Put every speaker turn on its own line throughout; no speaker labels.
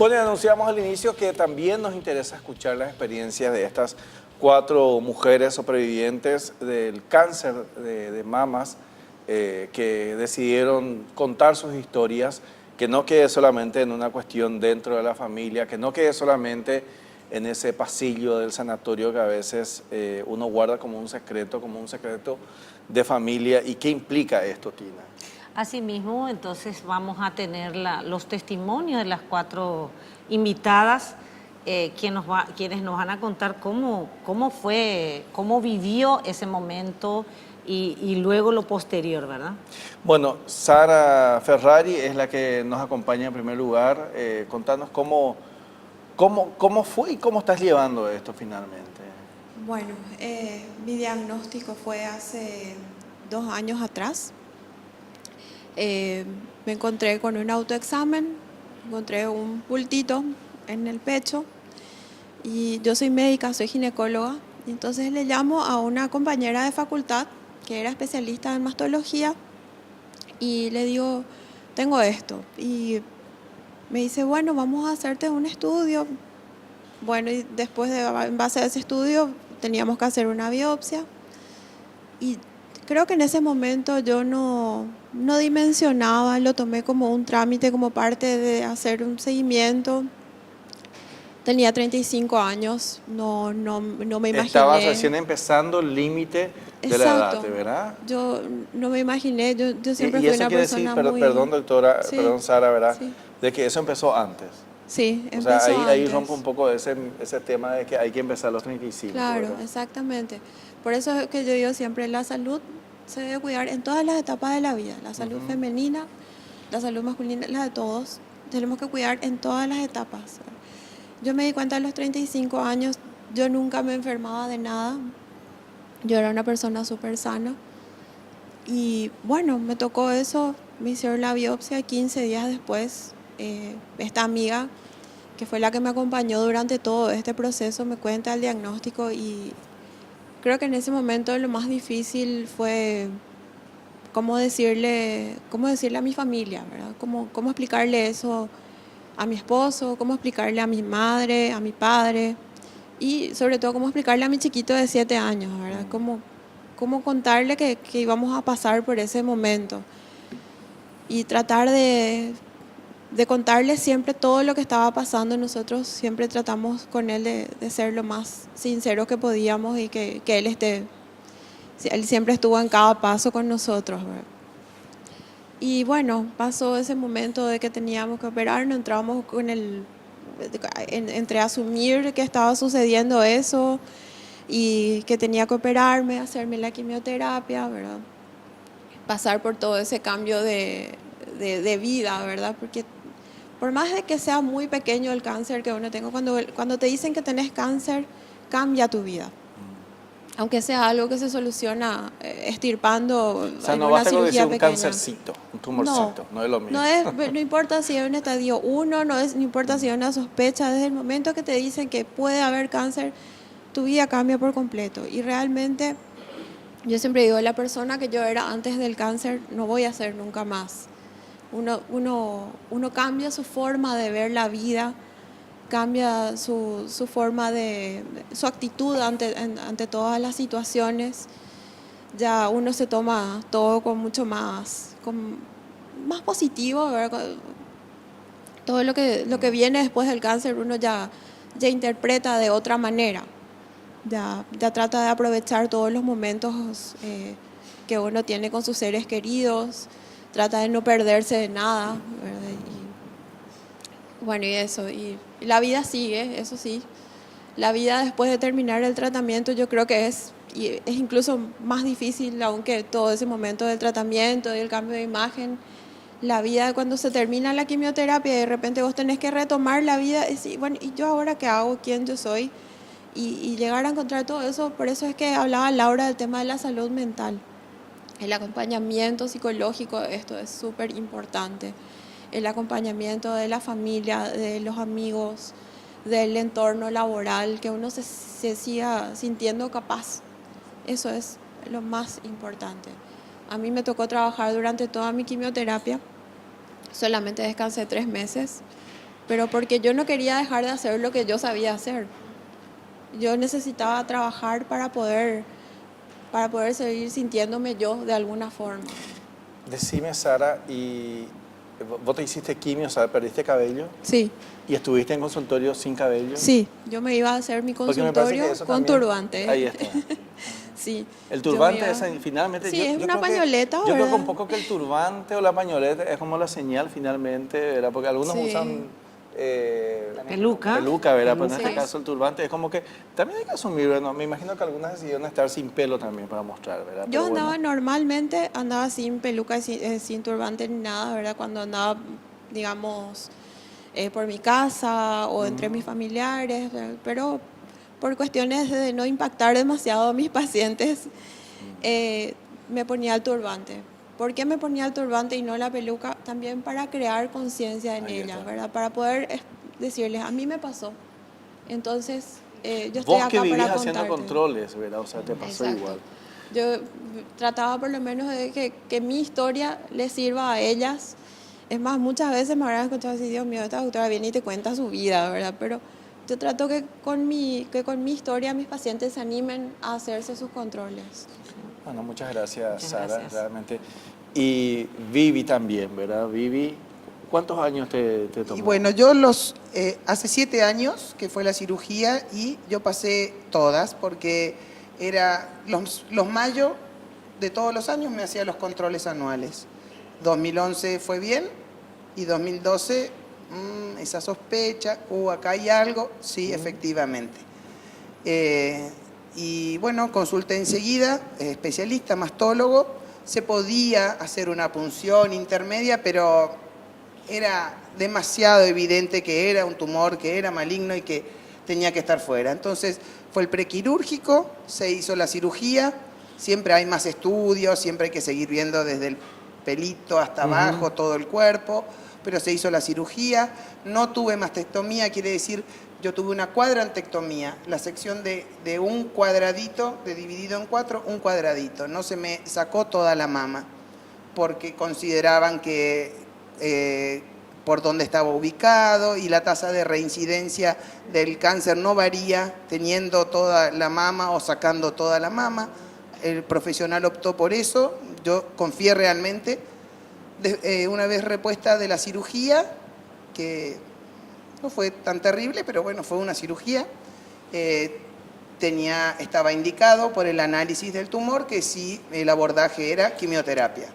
Bueno, y anunciamos al inicio que también nos interesa escuchar las experiencias de estas 4 mujeres sobrevivientes del cáncer de mamas que decidieron contar sus historias, que no quede solamente en una cuestión dentro de la familia, que no quede solamente en ese pasillo del sanatorio que a veces uno guarda como un secreto de familia. ¿Y qué implica esto, Tina?
Asimismo, entonces vamos a tener los testimonios de las 4 invitadas, quienes nos van a contar cómo fue, cómo vivió ese momento y luego lo posterior, ¿verdad?
Bueno, Sara Ferrari es la que nos acompaña en primer lugar. Contanos cómo fue y cómo estás llevando esto finalmente.
Bueno, mi diagnóstico fue hace 2 años atrás. Me encontré con un autoexamen, encontré un bultito en el pecho y yo soy médica, soy ginecóloga. Entonces le llamo a una compañera de facultad que era especialista en mastología y le digo, tengo esto. Y me dice, bueno, vamos a hacerte un estudio. Bueno, y después en base a ese estudio teníamos que hacer una biopsia. Y creo que en ese momento yo no dimensionaba, lo tomé como un trámite, como parte de hacer un seguimiento. Tenía 35 años, no me imaginé.
Estabas recién empezando el límite de la edad,
Exacto.
¿verdad?
Yo no me imaginé, yo siempre
Y
fui
eso
una
quiere decir,
persona muy...
perdón doctora,
Sí,
perdón Sara, ¿verdad?
sí,
De que eso empezó antes.
sí,
O sea,
empezó
ahí
antes.
rompe un poco ese tema de que hay que empezar a los 35,
Claro,
¿verdad?
exactamente. Por eso es que yo digo siempre, la salud se debe cuidar en todas las etapas de la vida. La salud femenina, la salud masculina, la de todos. Tenemos que cuidar en todas las etapas. Yo me di cuenta a los 35 años, yo nunca me enfermaba de nada. Yo era una persona súper sana. Y bueno, me tocó eso, me hicieron la biopsia 15 días después. Esta amiga, que fue la que me acompañó durante todo este proceso, me cuenta el diagnóstico y creo que en ese momento lo más difícil fue cómo decirle a mi familia, ¿verdad? Cómo explicarle eso a mi esposo, cómo explicarle a mi madre, a mi padre y sobre todo cómo explicarle a mi chiquito de 7 años, ¿verdad? Cómo contarle que íbamos a pasar por ese momento y tratar de contarle siempre todo lo que estaba pasando. Nosotros siempre tratamos con él de ser lo más sinceros que podíamos y que él siempre estuvo en cada paso con nosotros, ¿verdad? Y bueno, pasó ese momento de que teníamos que operarnos, entramos entre asumir que estaba sucediendo eso y que tenía que operarme, hacerme la quimioterapia, ¿verdad? Pasar por todo ese cambio de vida, ¿verdad? Porque por más de que sea muy pequeño el cáncer que uno tenga, cuando te dicen que tenés cáncer, cambia tu vida. Aunque sea algo que se soluciona estirpando
O sea,
en
no
una
basta con decir
cirugía
un
pequeña.
cancercito, un tumorcito, no es lo mismo.
No importa si es un estadio 1, no importa si es una sospecha, desde el momento que te dicen que puede haber cáncer, tu vida cambia por completo. Y realmente, yo siempre digo, la persona que yo era antes del cáncer no voy a ser nunca más. Uno cambia su forma de ver la vida, cambia su forma su actitud ante todas las situaciones. Ya uno se toma todo con mucho más positivo, ¿verdad? Todo lo que viene después del cáncer uno ya interpreta de otra manera. Ya trata de aprovechar todos los momentos que uno tiene con sus seres queridos, trata de no perderse de nada, ¿verdad? Y bueno, y eso, y la vida sigue, eso sí. La vida después de terminar el tratamiento yo creo que es incluso más difícil aún que todo ese momento del tratamiento y el cambio de imagen. La vida cuando se termina la quimioterapia y de repente vos tenés que retomar la vida y decir, bueno, ¿y yo ahora qué hago? ¿Quién yo soy? Y llegar a encontrar todo eso. Por eso es que hablaba Laura del tema de la salud mental. El acompañamiento psicológico, esto es súper importante. El acompañamiento de la familia, de los amigos, del entorno laboral, que uno se siga sintiendo capaz. Eso es lo más importante. A mí me tocó trabajar durante toda mi quimioterapia. Solamente descansé 3 meses pero porque yo no quería dejar de hacer lo que yo sabía hacer. Yo necesitaba trabajar para poder seguir sintiéndome yo de alguna forma.
Decime, Sara, ¿y vos te hiciste quimio, o sea, perdiste cabello?
Sí,
¿Y estuviste en consultorio sin cabello?
sí, yo me iba a hacer mi
Porque me parece que
consultorio
eso
con
también-
turbante.
Ahí está.
Sí.
El
yo me
turbante
iba-
es finalmente...
Sí, es una
creo que-
pañoleta,
Yo creo que
¿verdad?
un poco que el turbante o la pañoleta es como la señal finalmente, ¿verdad? Porque algunos
Sí.
usan...
Peluca.
Peluca, ¿verdad? Pero en este
Sí.
caso el turbante es como que... También hay que asumir, ¿no? Me imagino que algunas decidieron estar sin pelo también para mostrar, ¿verdad?
Yo
Pero
andaba
bueno.
normalmente, andaba sin peluca, y sin turbante ni nada, ¿verdad? Cuando andaba, digamos, por mi casa o entre mis familiares, ¿verdad? Pero por cuestiones de no impactar demasiado a mis pacientes, me ponía el turbante. ¿Por qué me ponía el turbante y no la peluca? También para crear conciencia en
Ahí
ellas,
está.
¿verdad? Para poder decirles, a mí me pasó. Entonces, yo estoy
Vos que
acá
vivís
para
haciendo
contarte.
controles, ¿verdad? O sea, te pasó
Exacto.
igual.
Yo trataba por lo menos de que mi historia les sirva a ellas. Es más, muchas veces me habrán escuchado así, Dios mío, esta doctora viene y te cuenta su vida, ¿verdad? Pero yo trato que con mi historia mis pacientes se animen a hacerse sus controles.
Bueno, muchas gracias,
Muchas
Sara,
gracias.
realmente. Y Vivi también, ¿verdad? Vivi, ¿cuántos años te tomó?
Y bueno, hace 7 años que fue la cirugía y yo pasé todas porque era los mayo de todos los años me hacía los controles anuales. 2011 fue bien y 2012 esa sospecha, acá hay algo, sí, efectivamente. Y bueno, consulté enseguida, especialista, mastólogo, se podía hacer una punción intermedia, pero era demasiado evidente que era un tumor, que era maligno y que tenía que estar fuera. Entonces fue el prequirúrgico, se hizo la cirugía, siempre hay más estudios, siempre hay que seguir viendo desde el pelito hasta abajo todo el cuerpo, pero se hizo la cirugía, no tuve mastectomía, quiere decir, yo tuve una cuadrantectomía, la sección de un cuadradito, de dividido en 4, un cuadradito, no se me sacó toda la mama, porque consideraban que por dónde estaba ubicado y la tasa de reincidencia del cáncer no varía teniendo toda la mama o sacando toda la mama. El profesional optó por eso, yo confié realmente. Una vez repuesta de la cirugía, que no fue tan terrible, pero bueno, fue una cirugía, estaba indicado por el análisis del tumor que sí, el abordaje era quimioterapia.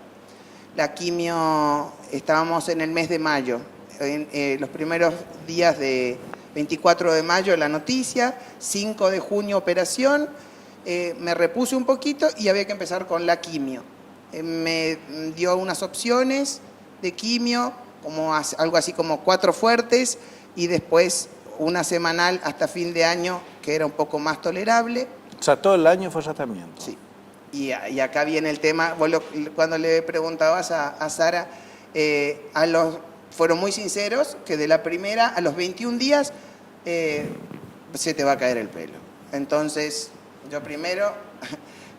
La quimio, estábamos en el mes de mayo, en los primeros días de 24 de mayo la noticia, 5 de junio operación, me repuse un poquito y había que empezar con la quimio. Me dio unas opciones de quimio, algo así como 4 fuertes y después una semanal hasta fin de año que era un poco más tolerable.
O sea, todo el año fue tratamiento.
Sí. Y acá viene el tema, cuando le preguntabas a Sara, fueron muy sinceros que de la primera a los 21 días se te va a caer el pelo. Entonces, yo primero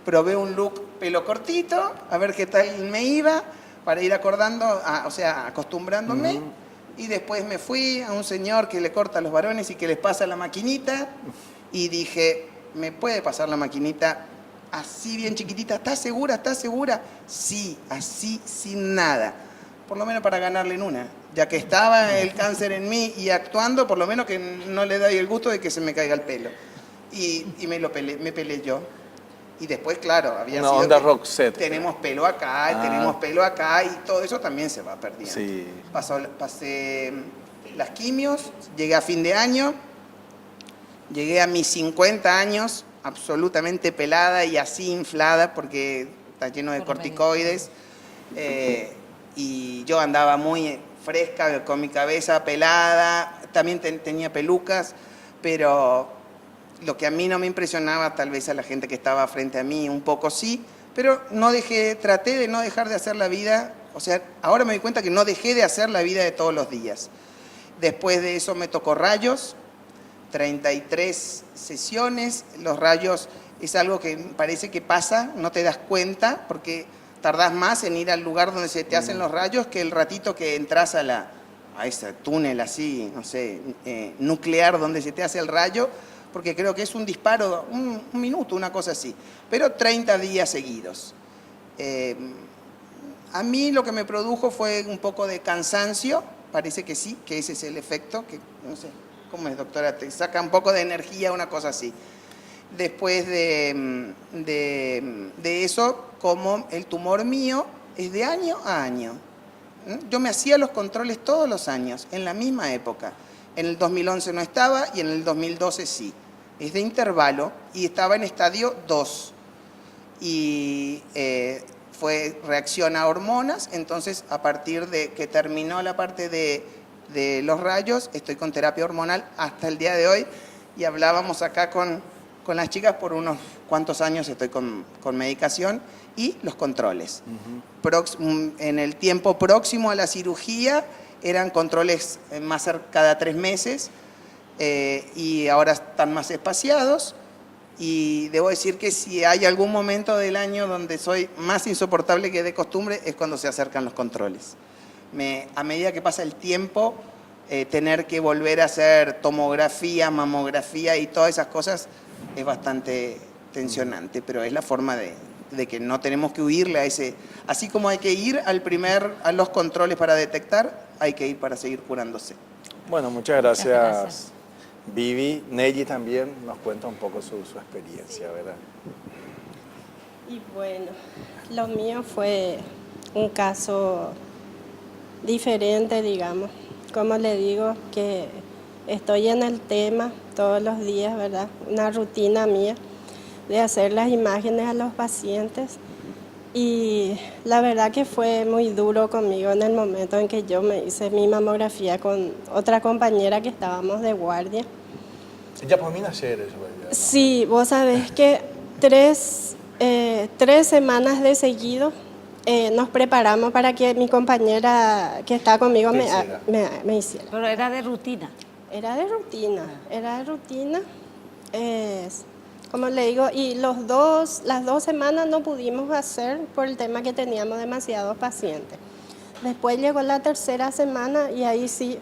probé un look pelo cortito, a ver qué tal me iba, para ir acostumbrándome. Y después me fui a un señor que le corta a los varones y que les pasa la maquinita. Y dije, ¿me puede pasar la maquinita así bien chiquitita? ¿Estás segura? ¿Estás segura? Sí, así, sin nada. Por lo menos para ganarle en una. Ya que estaba el cáncer en mí y actuando, por lo menos que no le doy el gusto de que se me caiga el pelo. Y me peleé yo. Y después, claro, había
Una
sido
onda
que
Roxette.
tenemos pelo acá, tenemos pelo acá, y todo eso también se va perdiendo.
Sí.
Pasé las quimios, llegué a fin de año, llegué a mis 50 años, absolutamente pelada y así inflada, porque está lleno de corticoides. Y yo andaba muy fresca, con mi cabeza pelada, también tenía pelucas, pero lo que a mí no me impresionaba, tal vez a la gente que estaba frente a mí, un poco sí, pero traté de no dejar de hacer la vida, o sea, ahora me doy cuenta que no dejé de hacer la vida de todos los días. Después de eso me tocó rayos, 33 sesiones, los rayos es algo que parece que pasa, no te das cuenta, porque tardás más en ir al lugar donde se te hacen los rayos que el ratito que entras a a ese túnel así, no sé, nuclear donde se te hace el rayo, porque creo que es un disparo, un minuto, una cosa así, pero 30 días seguidos. A mí lo que me produjo fue un poco de cansancio, parece que sí, que ese es el efecto, que no sé, ¿cómo es, doctora? Te saca un poco de energía, una cosa así. Después de eso, como el tumor mío es de año a año. Yo me hacía los controles todos los años, en la misma época. En el 2011 no estaba y en el 2012 sí. Es de intervalo y estaba en estadio 2. Y fue reacción a hormonas, entonces a partir de que terminó la parte de los rayos, estoy con terapia hormonal hasta el día de hoy y hablábamos acá con las chicas por unos cuantos años estoy con medicación y los controles. En el tiempo próximo a la cirugía eran controles más cada 3 meses y ahora están más espaciados. Y debo decir que si hay algún momento del año donde soy más insoportable que de costumbre es cuando se acercan los controles. A medida que pasa el tiempo, tener que volver a hacer tomografía, mamografía y todas esas cosas es bastante tensionante, pero es la forma de que no tenemos que huirle a ese. Así como hay que ir a los controles para detectar, hay que ir para seguir curándose.
Bueno, muchas gracias. Vivi. Neji también nos cuenta un poco su experiencia, ¿verdad?
Y bueno, lo mío fue un caso diferente, digamos. Como le digo, que estoy en el tema todos los días, ¿verdad? Una rutina mía de hacer las imágenes a los pacientes. Y la verdad que fue muy duro conmigo en el momento en que yo me hice mi mamografía con otra compañera que estábamos de guardia.
Ya por mí nacer eso, ¿verdad?
Sí, vos sabés que 3 semanas de seguido nos preparamos para que mi compañera que está conmigo me hiciera.
Pero era de rutina.
Era de rutina. Como le digo, y las 2 semanas no pudimos hacer por el tema que teníamos demasiados pacientes. Después llegó la 3ª semana y ahí sí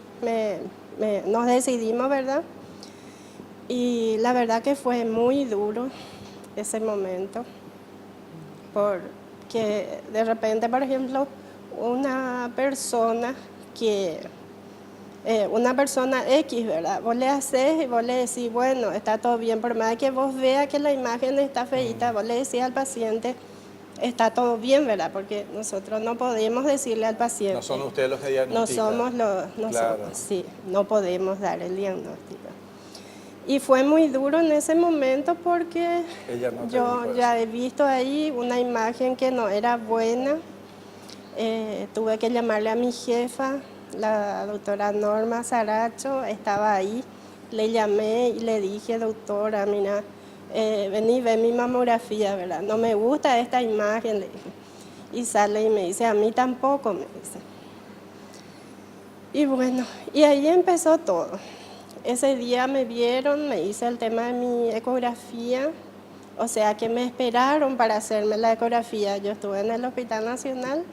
nos decidimos, ¿verdad? Y la verdad que fue muy duro ese momento, porque de repente, por ejemplo, una persona X, ¿verdad? Vos le haces y vos le decís, bueno, está todo bien, por más que vos veas que la imagen está feita, vos le decís al paciente, está todo bien, ¿verdad? Porque nosotros no podemos decirle al paciente.
No son ustedes los que diagnostican.
No podemos dar el diagnóstico. Y fue muy duro en ese momento porque yo ya he visto ahí una imagen que no era buena. Tuve que llamarle a mi jefa, la doctora Norma Saracho, estaba ahí. Le llamé y le dije, doctora, mira, vení, ve mi mamografía, ¿verdad? No me gusta esta imagen, le dije. Y sale y me dice, a mí tampoco, me dice. Y bueno, y ahí empezó todo. Ese día me vieron, me hice el tema de mi ecografía, o sea que me esperaron para hacerme la ecografía. Yo estuve en el Hospital Nacional,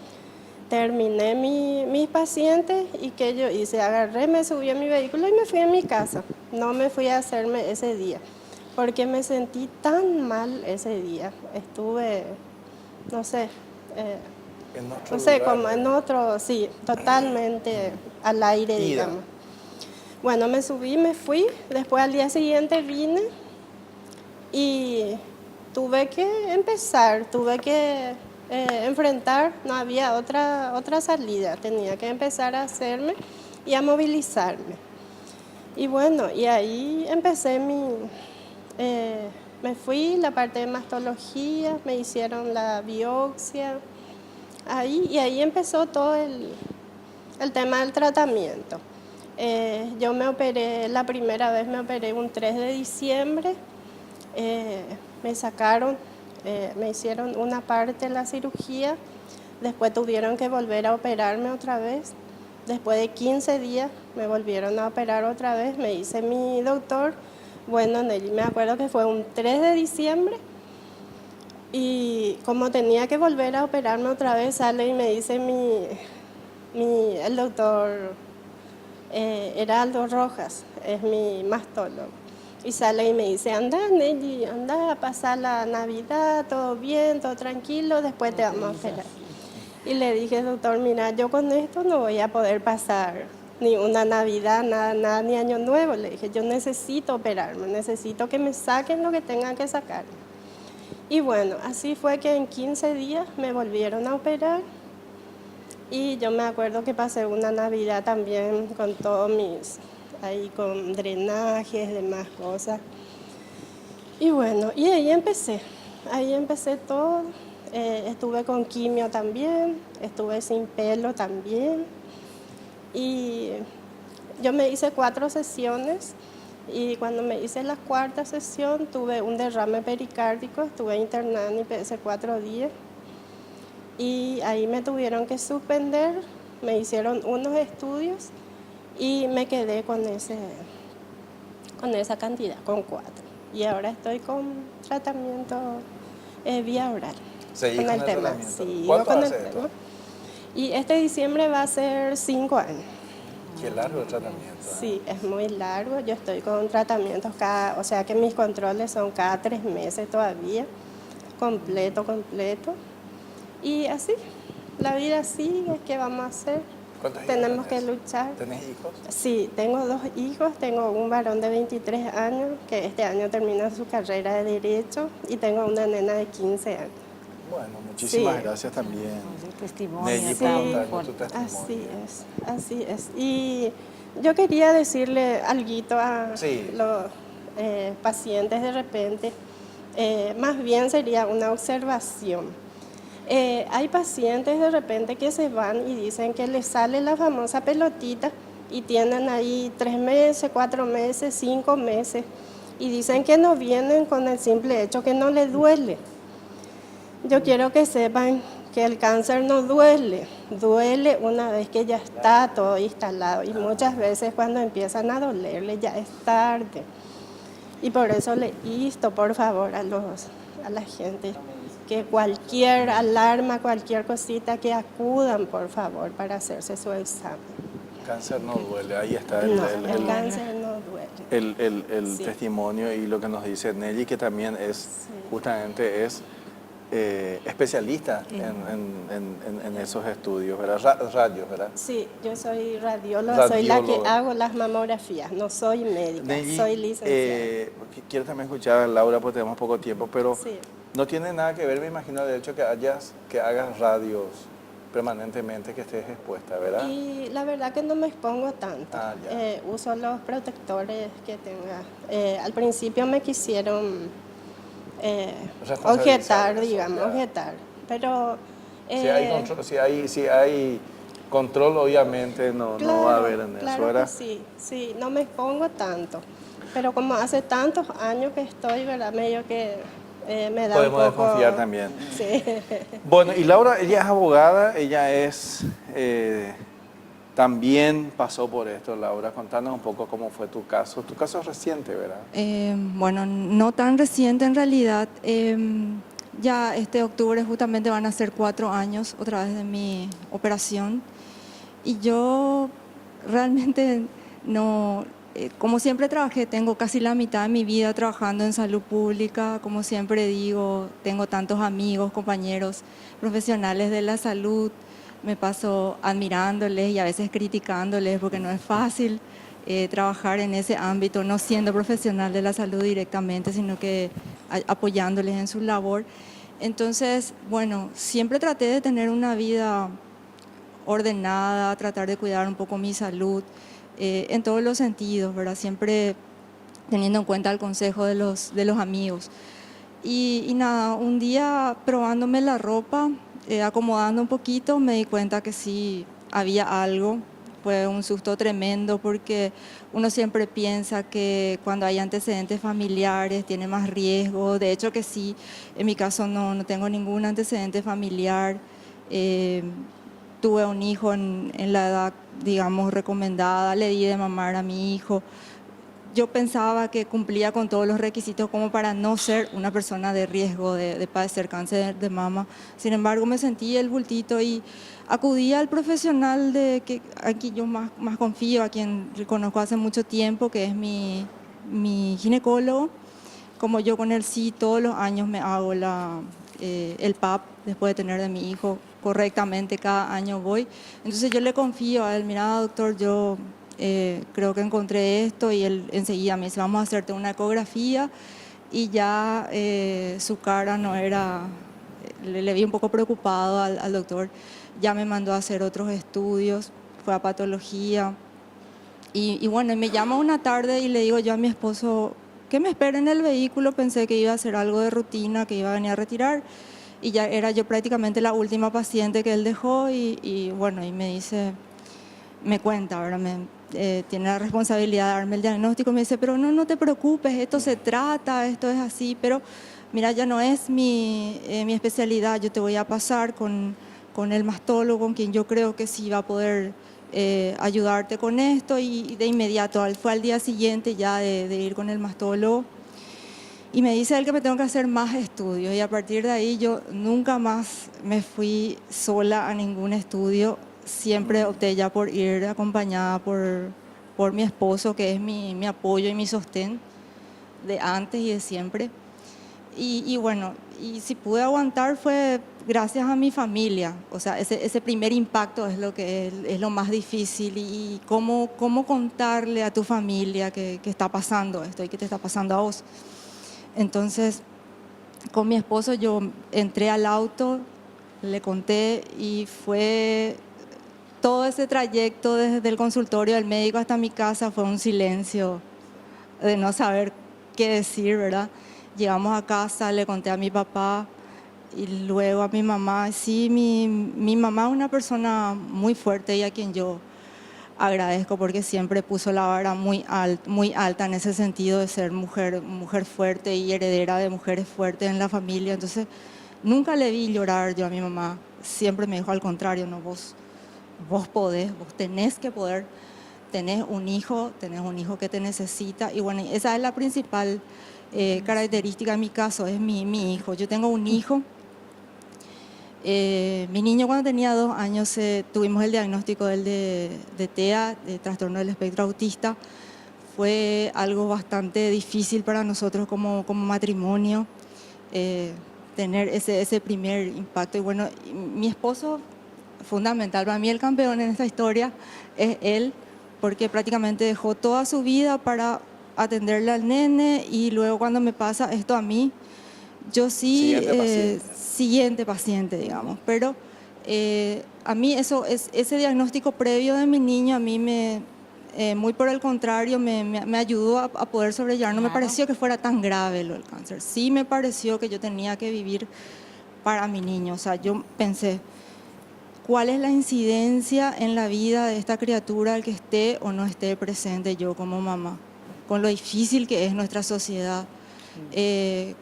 terminé mis pacientes y ¿qué yo hice? Agarré, me subí a mi vehículo y me fui a mi casa. No me fui a hacerme ese día, porque me sentí tan mal ese día. Estuve, no sé, como en otro, sí, totalmente al aire, digamos. Bueno, me subí, me fui, después al día siguiente vine y tuve que empezar, tuve que enfrentar, no había otra salida, tenía que empezar a hacerme y a movilizarme. Y bueno, y ahí empecé me fui, la parte de mastología, me hicieron la biopsia, y ahí empezó todo el tema del tratamiento. Yo me operé, la primera vez me operé un 3 de diciembre, me sacaron, me hicieron una parte de la cirugía, después tuvieron que volver a operarme otra vez, después de 15 días me volvieron a operar otra vez, me dice mi doctor, bueno, Nelly, me acuerdo que fue un 3 de diciembre y como tenía que volver a operarme otra vez, sale y me dice el doctor Heraldo Rojas, es mi mastólogo. Y sale y me dice, anda Nelly, anda a pasar la Navidad, todo bien, todo tranquilo, después te vamos a operar. Y le dije, doctor, mira, yo con esto no voy a poder pasar ni una Navidad, nada, ni Año Nuevo. Le dije, yo necesito operarme, necesito que me saquen lo que tengan que sacar. Y bueno, así fue que en 15 días me volvieron a operar. Y yo me acuerdo que pasé una Navidad también con todos ahí con drenajes, demás cosas. Y bueno, y ahí empecé todo. Estuve con quimio también, estuve sin pelo también. Y yo me hice 4 sesiones y cuando me hice la 4ª sesión tuve un derrame pericárdico, estuve internada en IPS 4 días. Y ahí me tuvieron que suspender, me hicieron unos estudios y me quedé con esa cantidad, con 4. Y ahora estoy con tratamiento vía oral.
¿Seguís
con
con
el
el
tema?
tratamiento?
Sí,
¿Cuánto
con el
hace
tema.
esto?
Y este diciembre va a ser 5 años.
Qué largo el tratamiento.
Sí, es muy largo. Yo estoy con tratamientos o sea que mis controles son cada 3 meses todavía, completo. Y así, la vida sigue, ¿qué vamos a hacer?
¿Cuántos hijos
Tenemos que
tenés?
luchar.
¿Tenés hijos?
Sí, tengo 2 hijos, tengo un varón de 23 años que este año termina su carrera de Derecho y tengo una nena de 15 años.
Bueno, muchísimas
Sí.
gracias también,
El testimonio
Nelly,
tan
por contarnos
fuerte.
tu testimonio.
Así es. Y yo quería decirle algo a
Sí.
los pacientes de repente, más bien sería una observación. Hay pacientes de repente que se van y dicen que les sale la famosa pelotita y tienen ahí 3 meses, 4 meses, 5 meses y dicen que no vienen con el simple hecho que no les duele. Yo quiero que sepan que el cáncer no duele una vez que ya está todo instalado y muchas veces cuando empiezan a dolerle ya es tarde. Y por eso le insto, por favor, a la gente que cualquier alarma, cualquier cosita, que acudan, por favor, para hacerse su examen.
Cáncer no duele, ahí está
No, el cáncer no duele.
el
Sí.
testimonio y lo que nos dice Nelly, que también justamente es especialista en esos estudios, ¿verdad? Radios, ¿verdad?
Sí, yo soy radióloga, soy la que
Radióloga.
hago las mamografías, no soy médica,
Nelly,
soy licenciada.
quiero también escuchar a Laura porque tenemos poco tiempo, pero
Sí.
no tiene nada que ver, me imagino, el hecho que hagas radios permanentemente, que estés expuesta, ¿verdad?
Y la verdad que no me expongo tanto.
Ah, ya.
Uso los protectores que tenga. Al principio me quisieron
Responsabilizar
objetar,
eso,
digamos,
ya.
objetar. Pero
Si hay control, obviamente no va a haber en
claro
eso, ¿verdad?
que sí, no me expongo tanto. Pero como hace tantos años que estoy, ¿verdad? Medio que me da
Podemos
un poco...
desconfiar también.
Sí.
Bueno, y Laura, ella es abogada, ella es... también pasó por esto, Laura. Contanos un poco cómo fue tu caso. Tu caso es reciente, ¿verdad?
Bueno, no tan reciente en realidad. Ya este octubre justamente van a ser 4 años otra vez de mi operación. Y yo realmente no, como siempre trabajé, tengo casi la mitad de mi vida trabajando en salud pública. Como siempre digo, tengo tantos amigos, compañeros profesionales de la salud. Me paso admirándoles y a veces criticándoles porque no es fácil trabajar en ese ámbito, no siendo profesional de la salud directamente, sino que apoyándoles en su labor. Entonces, bueno, siempre traté de tener una vida ordenada, tratar de cuidar un poco mi salud en todos los sentidos, ¿verdad? Siempre teniendo en cuenta el consejo de los amigos. Y nada, un día probándome la ropa, acomodando un poquito, me di cuenta que sí había algo. Fue un susto tremendo porque uno siempre piensa que cuando hay antecedentes familiares tiene más riesgo. De hecho que sí, en mi caso no tengo ningún antecedente familiar. Tuve un hijo en la edad, digamos, recomendada, le di de mamar a mi hijo. yo pensaba que cumplía con todos los requisitos como para no ser una persona de riesgo de padecer cáncer de mama. Sin embargo, me sentí el bultito y acudí al profesional a quien yo más confío, a quien conozco hace mucho tiempo, que es mi ginecólogo. Como yo con él sí todos los años me hago el PAP después de tener de mi hijo correctamente, cada año voy. Entonces yo le confío a él, mira doctor, yo creo que encontré esto, y él enseguida me dice, vamos a hacerte una ecografía, y ya su cara no era, le vi un poco preocupado al doctor, ya me mandó a hacer otros estudios, fue a patología, y bueno, me llama una tarde y le digo yo a mi esposo, que me espera en el vehículo, pensé que iba a hacer algo de rutina, que iba a venir a retirar, y ya era yo prácticamente la última paciente que él dejó, y bueno, y me dice, me cuenta, ¿verdad? Tiene la responsabilidad de darme el diagnóstico, me dice, pero no te preocupes, esto se trata, esto es así, pero mira, ya no es mi especialidad, yo te voy a pasar con el mastólogo, con quien yo creo que sí va a poder ayudarte con esto, y de inmediato, fue al día siguiente ya de ir con el mastólogo, y me dice él que me tengo que hacer más estudios, y a partir de ahí yo nunca más me fui sola a ningún estudio, siempre opté ya por ir acompañada por mi esposo, que es mi apoyo y mi sostén de antes y de siempre. Y bueno, y si pude aguantar fue gracias a mi familia. O sea, ese primer impacto es lo que es lo más difícil, y cómo contarle a tu familia que está pasando esto y que te está pasando a vos. Entonces, con mi esposo yo entré al auto, le conté, y fue todo ese trayecto desde el consultorio del médico hasta mi casa fue un silencio de no saber qué decir, ¿verdad? Llegamos a casa, le conté a mi papá y luego a mi mamá. Sí, mi mamá es una persona muy fuerte y a quien yo agradezco porque siempre puso la vara muy alta en ese sentido de ser mujer fuerte y heredera de mujeres fuertes en la familia. Entonces, nunca le vi llorar yo a mi mamá. Siempre me dijo al contrario, no, vos podés, vos tenés que poder, tenés un hijo que te necesita. Y bueno, esa es la principal característica en mi caso, es mi hijo. Yo tengo un hijo. Mi niño cuando tenía 2 años tuvimos el diagnóstico de TEA, de trastorno del espectro autista. Fue algo bastante difícil para nosotros como matrimonio, tener ese primer impacto. Y bueno, mi esposo, fundamental para mí, el campeón en esta historia es él, porque prácticamente dejó toda su vida para atenderle al nene, y luego cuando me pasa esto a mí, yo sí, siguiente paciente, digamos, pero a mí ese diagnóstico previo de mi niño, a mí muy por el contrario, me ayudó a poder sobrellevar. No me pareció que fuera tan grave lo del cáncer, sí me pareció que yo tenía que vivir para mi niño. O sea, yo pensé, ¿cuál es la incidencia en la vida de esta criatura al que esté o no esté presente yo como mamá? Con lo difícil que es nuestra sociedad,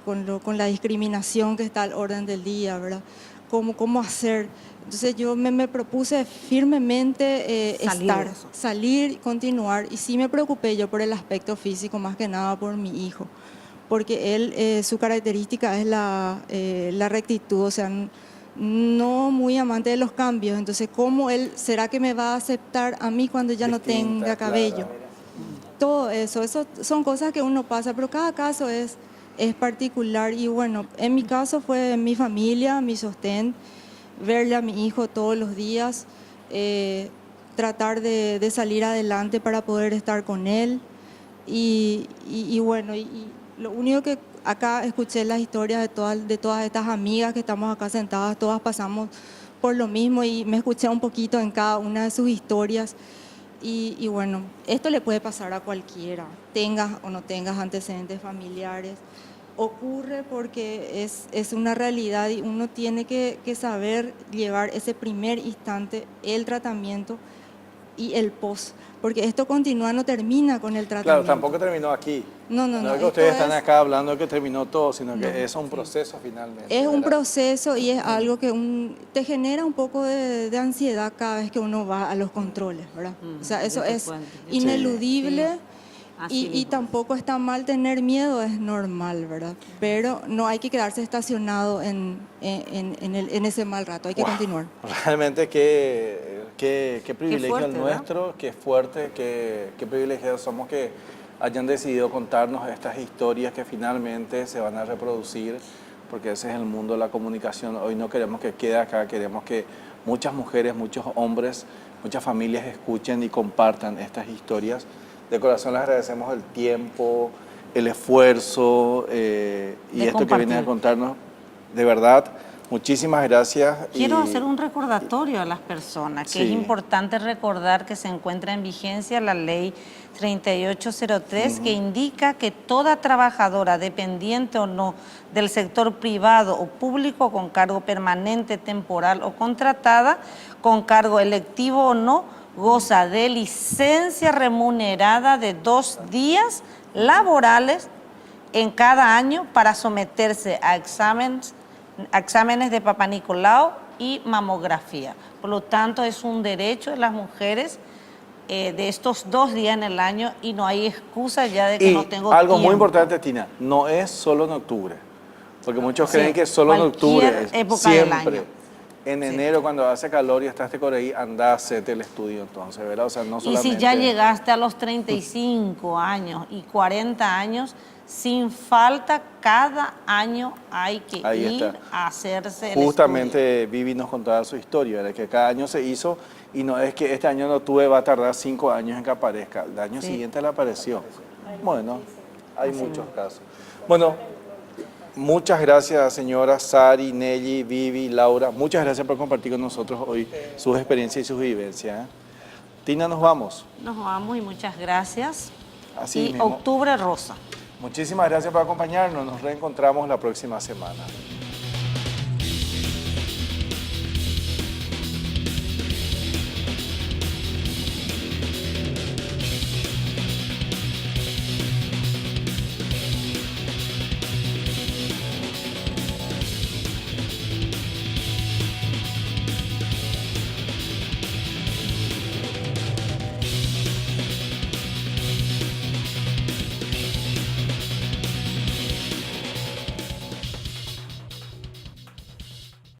con la discriminación que está al orden del día, ¿verdad? ¿Cómo hacer? Entonces yo me propuse firmemente salir, continuar, y sí me preocupé yo por el aspecto físico, más que nada por mi hijo, porque él, su característica es la rectitud, o sea, no muy amante de los cambios. Entonces, ¿cómo él será que me va a aceptar a mí cuando ya no tenga cabello? Claro. Todo eso son cosas que uno pasa, pero cada caso es particular. Y bueno, en mi caso fue mi familia, mi sostén, verle a mi hijo todos los días, tratar de salir adelante para poder estar con él. Y bueno, y lo único que acá escuché las historias de todas estas amigas que estamos acá sentadas, todas pasamos por lo mismo, y me escuché un poquito en cada una de sus historias. Y bueno, esto le puede pasar a cualquiera, tengas o no tengas antecedentes familiares. Ocurre porque es una realidad, y uno tiene que saber llevar ese primer instante, el tratamiento y el post, porque esto continúa, no termina con el tratamiento.
Claro, tampoco terminó aquí.
No.
No es que ustedes están acá hablando de que terminó todo, sino que es un proceso finalmente.
Es un proceso, y es algo que te genera un poco de ansiedad cada vez que uno va a los controles, ¿verdad? O sea, eso es ineludible.
Así
Y
mismo.
tampoco está mal tener miedo, es normal, ¿verdad? Pero no hay que quedarse estacionado en ese mal rato, hay que
Wow.
continuar.
Realmente qué privilegio
fuerte,
el
¿verdad?
nuestro, qué fuerte, qué privilegiados somos que hayan decidido contarnos estas historias que finalmente se van a reproducir, porque ese es el mundo de la comunicación. Hoy no queremos que quede acá, queremos que muchas mujeres, muchos hombres, muchas familias escuchen y compartan estas historias. De corazón les agradecemos el tiempo, el esfuerzo y
De
esto que vienen a
compartir.
contarnos. De verdad, muchísimas gracias.
Quiero
y-
hacer un recordatorio a las personas, que es
Sí.
importante recordar que se encuentra en vigencia la ley 3803, que indica que toda trabajadora, dependiente o no, del sector privado o público, con cargo permanente, temporal o contratada, con cargo electivo o no, goza de licencia remunerada de 2 días laborales en cada año para someterse a exámenes de Papa Nicolau y mamografía. Por lo tanto, es un derecho de las mujeres de estos 2 días en el año y no hay excusa ya de que
Y
no tengo
algo muy
tiempo.
importante, Tina, no es solo en octubre, porque muchos
Sí,
creen que solo en octubre,
cualquier
es
época del
siempre.
año.
En
Sí.
enero, cuando hace calor y estás por ahí, anda a hacerte el estudio entonces, ¿verdad? O sea, no
Y
solamente...
si ya llegaste a los 35 años y 40 años, sin falta, cada año hay que
Ahí
ir
está.
a hacerse el estudio.
Justamente Vivi nos contaba su historia, era que cada año se hizo y no es que este año no tuve, va a tardar 5 años en que aparezca. El año
Sí.
siguiente le apareció. Bueno, hay muchos casos. Bueno, muchas gracias, señoras Sari, Nelly, Vivi, Laura. Muchas gracias por compartir con nosotros hoy sus experiencias y sus vivencias. Tina, nos vamos.
Nos vamos y muchas gracias.
Así
y
mismo.
Octubre Rosa.
Muchísimas gracias por acompañarnos. Nos reencontramos la próxima semana.